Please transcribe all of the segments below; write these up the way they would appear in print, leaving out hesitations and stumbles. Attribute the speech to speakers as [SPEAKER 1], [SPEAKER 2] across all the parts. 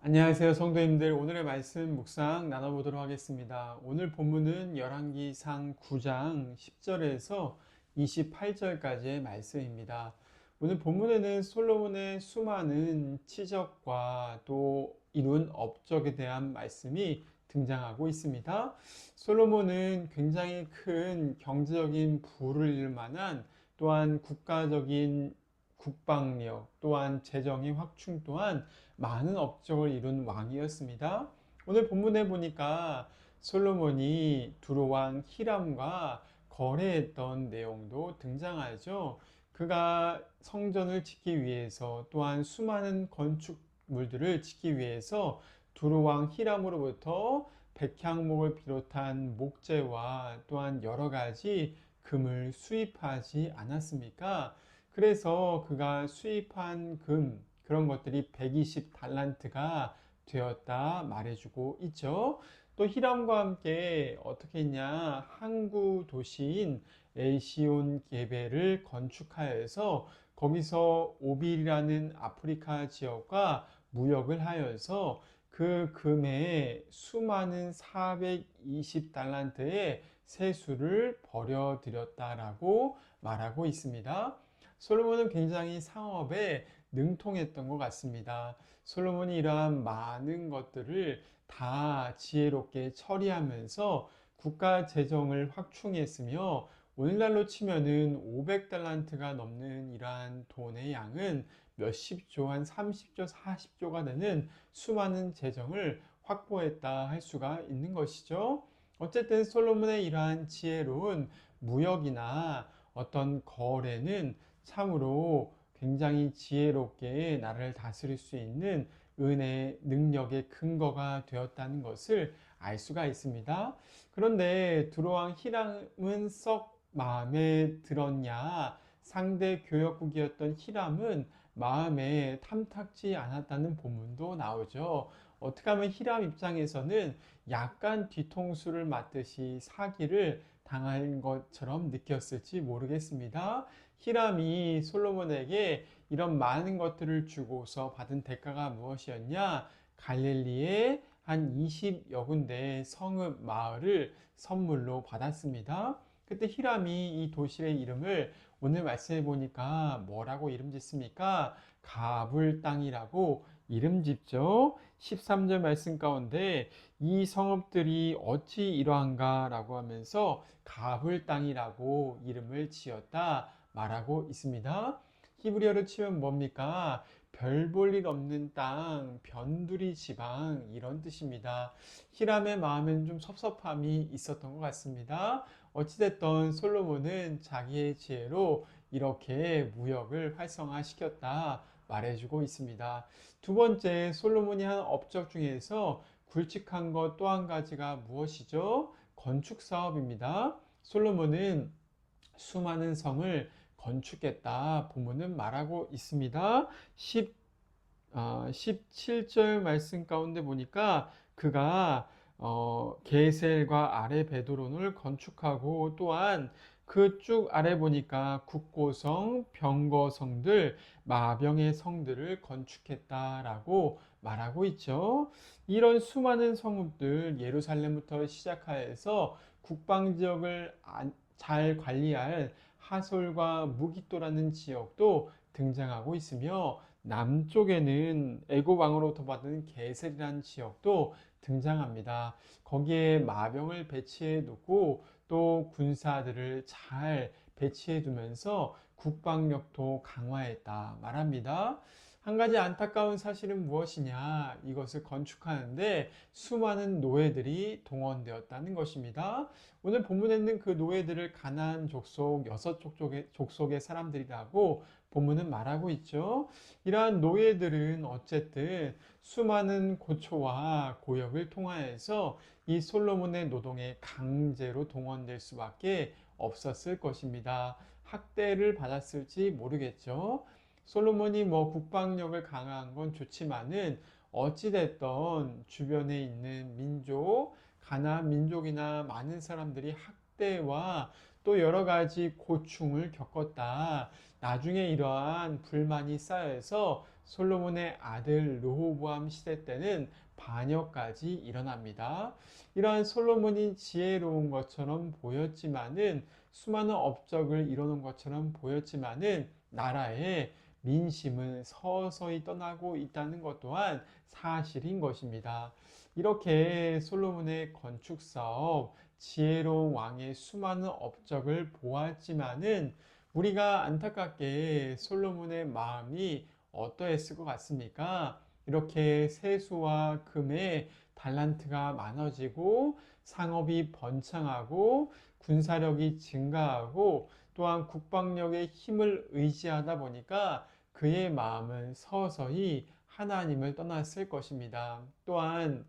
[SPEAKER 1] 안녕하세요, 성도님들. 오늘의 말씀 묵상 나눠보도록 하겠습니다. 오늘 본문은 열왕기상 9장 10절에서 28절까지의 말씀입니다. 오늘 본문에는 솔로몬의 수많은 치적과 또 이룬 업적에 대한 말씀이 등장하고 있습니다. 솔로몬은 굉장히 큰 경제적인 부를 이룰 만한, 또한 국가적인 국방력, 또한 재정의 확충, 또한 많은 업적을 이룬 왕이었습니다. 오늘 본문에 보니까 솔로몬이 두로왕 히람과 거래했던 내용도 등장하죠. 그가 성전을 짓기 위해서, 또한 수많은 건축물들을 짓기 위해서 두로왕 히람으로부터 백향목을 비롯한 목재와 또한 여러 가지 금을 수입하지 않았습니까? 그래서 그가 수입한 금, 그런 것들이 120달란트가 되었다 말해주고 있죠. 또 히람과 함께 어떻게 했냐, 항구 도시인 엘시온 게베를 건축하여서 거기서 오빌이라는 아프리카 지역과 무역을 하여서 그 금에 수많은 420달란트의 세수를 벌여들였다라고 말하고 있습니다. 솔로몬은 굉장히 상업에 능통했던 것 같습니다. 솔로몬이 이러한 많은 것들을 다 지혜롭게 처리하면서 국가 재정을 확충했으며, 오늘날로 치면은 500달란트가 넘는 이러한 돈의 양은 몇십 조, 한 30조, 40조가 되는 수많은 재정을 확보했다 할 수가 있는 것이죠. 어쨌든 솔로몬의 이러한 지혜로운 무역이나 어떤 거래는 참으로 굉장히 지혜롭게 나를 다스릴 수 있는 은혜의 능력의 근거가 되었다는 것을 알 수가 있습니다. 그런데 두로왕 히람은 썩 마음에 들었냐? 상대 교역국이었던 히람은 마음에 탐탁지 않았다는 본문도 나오죠. 어떻게 하면 히람 입장에서는 약간 뒤통수를 맞듯이 사기를 당한 것처럼 느꼈을지 모르겠습니다. 히람이 솔로몬에게 이런 많은 것들을 주고서 받은 대가가 무엇이었냐? 갈릴리의 한 20여 군데의 성읍 마을을 선물로 받았습니다. 그때 히람이 이 도시의 이름을 오늘 말씀해 보니까 뭐라고 이름 짓습니까? 가불 땅이라고 이름 짓죠. 13절 말씀 가운데 이 성읍들이 어찌 이러한가 라고 하면서 가불 땅이라고 이름을 지었다 말하고 있습니다. 히브리어로 치면 뭡니까? 별 볼 일 없는 땅, 변두리 지방, 이런 뜻입니다. 히람의 마음에는 좀 섭섭함이 있었던 것 같습니다. 어찌됐든 솔로몬은 자기의 지혜로 이렇게 무역을 활성화시켰다 말해주고 있습니다. 두 번째, 솔로몬이 한 업적 중에서 굵직한 것 또 한 가지가 무엇이죠? 건축 사업입니다. 솔로몬은 수많은 성을 건축했다 본문은 말하고 있습니다. 17절 말씀 가운데 보니까 그가 게셀과 아레 베드론을 건축하고, 또한 그 쭉 아래 보니까 국고성, 병거성들, 마병의 성들을 건축했다라고 말하고 있죠. 이런 수많은 성읍들, 예루살렘부터 시작하여서 국방 지역을 잘 관리할 하솔과 무기또라는 지역도 등장하고 있으며, 남쪽에는 애굽 왕으로부터 받은 게셀이라는 지역도 등장합니다. 거기에 마병을 배치해 두고 또 군사들을 잘 배치해 두면서 국방력도 강화했다 말합니다. 한 가지 안타까운 사실은 무엇이냐? 이것을 건축하는데 수많은 노예들이 동원되었다는 것입니다. 오늘 본문에 있는 그 노예들을 가나안 족속 6족속의 사람들이라고 본문은 말하고 있죠. 이러한 노예들은 어쨌든 수많은 고초와 고역을 통하여서 이 솔로몬의 노동에 강제로 동원될 수밖에 없었을 것입니다. 학대를 받았을지 모르겠죠. 솔로몬이 뭐 국방력을 강화한 건 좋지만은 어찌됐던 주변에 있는 민족, 가나안 민족이나 많은 사람들이 학대와 또 여러 가지 고충을 겪었다. 나중에 이러한 불만이 쌓여서 솔로몬의 아들 르호보암 시대 때는 반역까지 일어납니다. 이러한 솔로몬이 지혜로운 것처럼 보였지만은 수많은 업적을 이루는 것처럼 보였지만은 나라의 민심은 서서히 떠나고 있다는 것 또한 사실인 것입니다. 이렇게 솔로몬의 건축 사업, 지혜로운 왕의 수많은 업적을 보았지만은 우리가 안타깝게 솔로몬의 마음이 어떠했을 것 같습니까? 이렇게 세수와 금의 달란트가 많아지고 상업이 번창하고 군사력이 증가하고 또한 국방력의 힘을 의지하다 보니까 그의 마음은 서서히 하나님을 떠났을 것입니다. 또한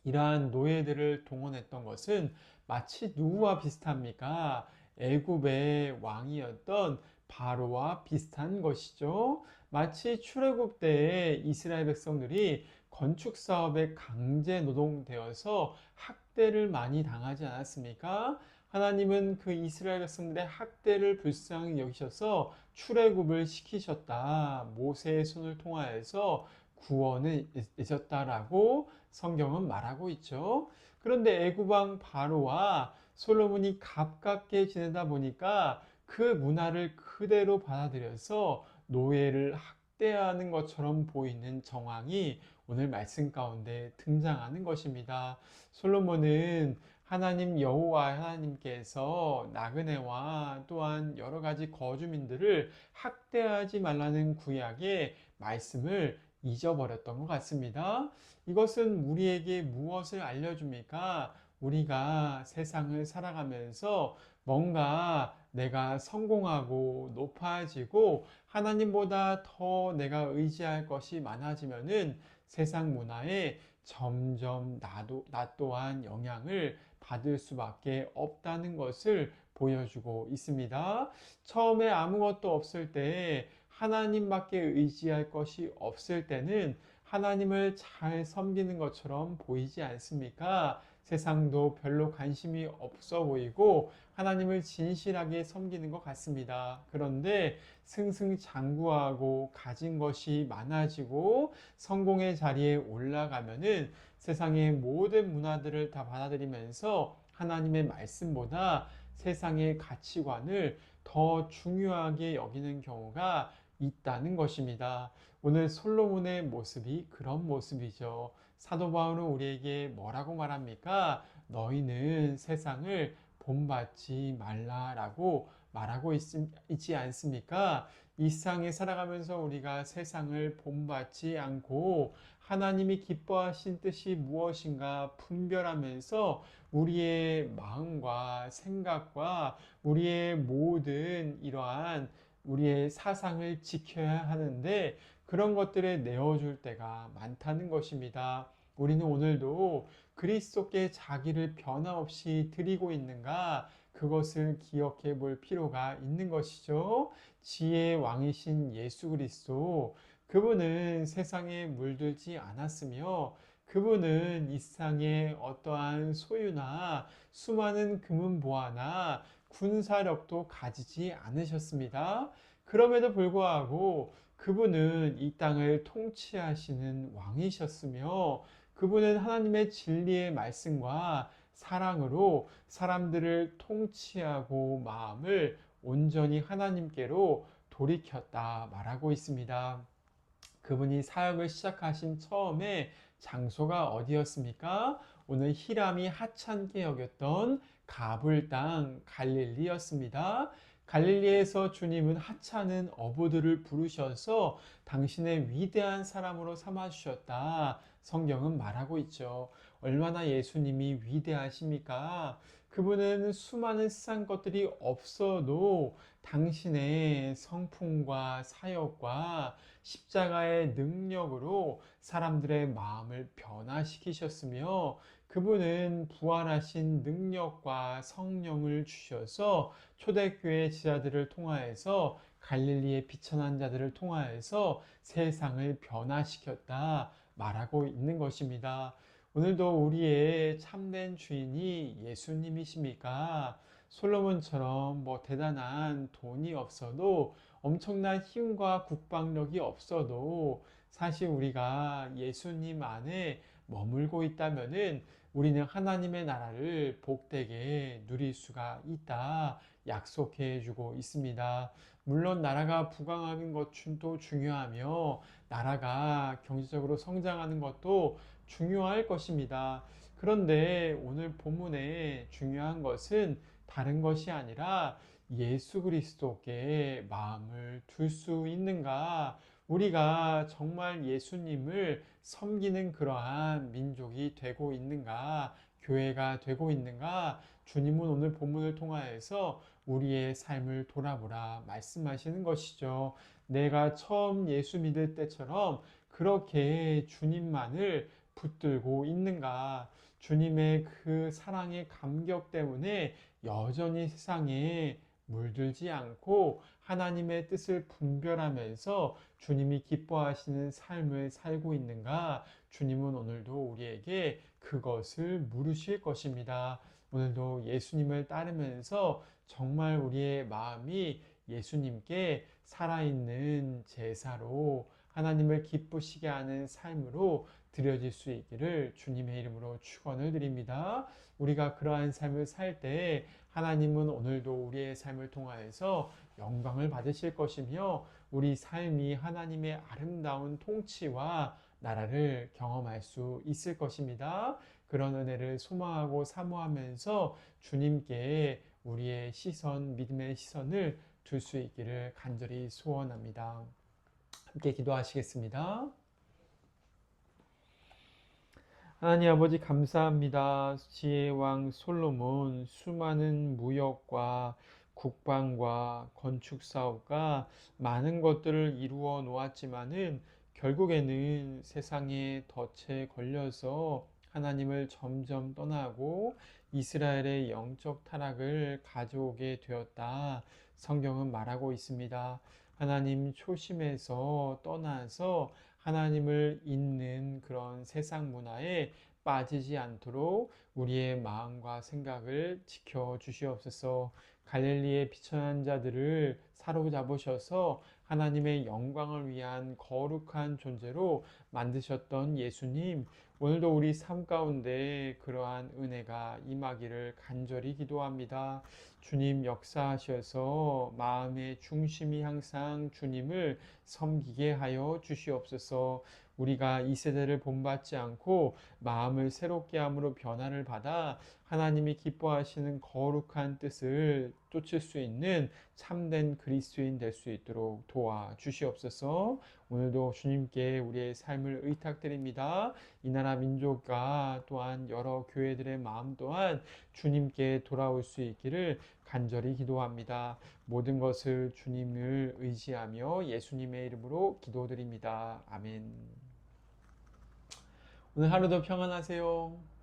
[SPEAKER 1] 이러한 노예들을 동원했던 것은 마치 누구와 비슷합니까? 애굽의 왕이었던 바로와 비슷한 것이죠. 마치 출애굽 때에 이스라엘 백성들이 건축 사업에 강제 노동되어서 학대를 많이 당하지 않았습니까? 하나님은 그 이스라엘 백성들의 학대를 불쌍히 여기셔서 출애굽을 시키셨다. 모세의 손을 통하여서 구원을 이셨다라고 성경은 말하고 있죠. 그런데 애굽 왕 바로와 솔로몬이 가깝게 지내다 보니까 그 문화를 그대로 받아들여서 노예를 학대하는 것처럼 보이는 정황이 오늘 말씀 가운데 등장하는 것입니다. 솔로몬은 하나님 여호와 하나님께서 나그네와 또한 여러 가지 거주민들을 학대하지 말라는 구약의 말씀을 잊어버렸던 것 같습니다. 이것은 우리에게 무엇을 알려줍니까? 우리가 세상을 살아가면서 뭔가 내가 성공하고 높아지고 하나님보다 더 내가 의지할 것이 많아지면은 세상 문화에 점점 나 또한 영향을 받을 수밖에 없다는 것을 보여주고 있습니다. 처음에 아무것도 없을 때 하나님밖에 의지할 것이 없을 때는 하나님을 잘 섬기는 것처럼 보이지 않습니까? 세상도 별로 관심이 없어 보이고 하나님을 진실하게 섬기는 것 같습니다. 그런데 승승장구하고 가진 것이 많아지고 성공의 자리에 올라가면은 세상의 모든 문화들을 다 받아들이면서 하나님의 말씀보다 세상의 가치관을 더 중요하게 여기는 경우가 있다는 것입니다. 오늘 솔로몬의 모습이 그런 모습이죠. 사도 바울은 우리에게 뭐라고 말합니까? 너희는 세상을 본받지 말라라고 말하고 있지 않습니까? 이 세상에 살아가면서 우리가 세상을 본받지 않고 하나님이 기뻐하신 뜻이 무엇인가 분별하면서 우리의 마음과 생각과 우리의 모든 이러한 우리의 사상을 지켜야 하는데 그런 것들에 내어줄 때가 많다는 것입니다. 우리는 오늘도 그리스도께 자기를 변함없이 드리고 있는가? 그것을 기억해 볼 필요가 있는 것이죠. 지혜의 왕이신 예수 그리스도, 그분은 세상에 물들지 않았으며, 그분은 이 세상에 어떠한 소유나 수많은 금은보화나 군사력도 가지지 않으셨습니다. 그럼에도 불구하고 그분은 이 땅을 통치하시는 왕이셨으며 그분은 하나님의 진리의 말씀과 사랑으로 사람들을 통치하고 마음을 온전히 하나님께로 돌이켰다 말하고 있습니다. 그분이 사역을 시작하신 처음에 장소가 어디였습니까? 오늘 히람이 하찮게 여겼던 가불 땅 갈릴리였습니다. 갈릴리에서 주님은 하찮은 어부들을 부르셔서 당신의 위대한 사람으로 삼아주셨다. 성경은 말하고 있죠. 얼마나 예수님이 위대하십니까? 그분은 수많은 세상 것들이 없어도 당신의 성품과 사역과 십자가의 능력으로 사람들의 마음을 변화시키셨으며 그분은 부활하신 능력과 성령을 주셔서 초대교회 지자들을 통하여서 갈릴리의 비천한 자들을 통하여서 세상을 변화시켰다 말하고 있는 것입니다. 오늘도 우리의 참된 주인이 예수님이십니까? 솔로몬처럼 대단한 돈이 없어도 엄청난 힘과 국방력이 없어도 사실 우리가 예수님 안에 머물고 있다면은 우리는 하나님의 나라를 복되게 누릴 수가 있다 약속해 주고 있습니다. 물론 나라가 부강하는 것도 중요하며 나라가 경제적으로 성장하는 것도 중요할 것입니다. 그런데 오늘 본문에 중요한 것은 다른 것이 아니라 예수 그리스도께 마음을 둘 수 있는가? 우리가 정말 예수님을 섬기는 그러한 민족이 되고 있는가? 교회가 되고 있는가? 주님은 오늘 본문을 통하여서 우리의 삶을 돌아보라 말씀하시는 것이죠. 내가 처음 예수 믿을 때처럼 그렇게 주님만을 붙들고 있는가? 주님의 그 사랑의 감격 때문에 여전히 세상에 물들지 않고 하나님의 뜻을 분별하면서 주님이 기뻐하시는 삶을 살고 있는가? 주님은 오늘도 우리에게 그것을 물으실 것입니다. 오늘도 예수님을 따르면서 정말 우리의 마음이 예수님께 살아있는 제사로 하나님을 기쁘시게 하는 삶으로 드려질 수 있기를 주님의 이름으로 축원을 드립니다. 우리가 그러한 삶을 살 때 하나님은 오늘도 우리의 삶을 통하여서 영광을 받으실 것이며 우리 삶이 하나님의 아름다운 통치와 나라를 경험할 수 있을 것입니다. 그런 은혜를 소망하고 사모하면서 주님께 우리의 시선, 믿음의 시선을 둘 수 있기를 간절히 소원합니다. 함께 기도하시겠습니다. 하나님 아버지 감사합니다. 지혜의 왕 솔로몬 수많은 무역과 국방과 건축 사업과 많은 것들을 이루어 놓았지만은 결국에는 세상의 덫에 걸려서 하나님을 점점 떠나고 이스라엘의 영적 타락을 가져오게 되었다. 성경은 말하고 있습니다. 하나님 초심에서 떠나서 하나님을 잇는 그런 세상 문화에 빠지지 않도록 우리의 마음과 생각을 지켜 주시옵소서. 갈릴리의 비천한 자들을 사로잡으셔서 하나님의 영광을 위한 거룩한 존재로 만드셨던 예수님, 오늘도 우리 삶 가운데 그러한 은혜가 임하기를 간절히 기도합니다. 주님 역사하셔서 마음의 중심이 항상 주님을 섬기게 하여 주시옵소서. 우리가 이 세대를 본받지 않고 마음을 새롭게 함으로 변화를 받아 하나님이 기뻐하시는 거룩한 뜻을 쫓을 수 있는 참된 그리스도인 될 수 있도록 도와 주시옵소서. 오늘도 주님께 우리의 삶을 의탁드립니다. 이 나라 민족과 또한 여러 교회들의 마음 또한 주님께 돌아올 수 있기를 간절히 기도합니다. 모든 것을 주님을 의지하며 예수님의 이름으로 기도드립니다. 아멘. 오늘 하루도 평안하세요.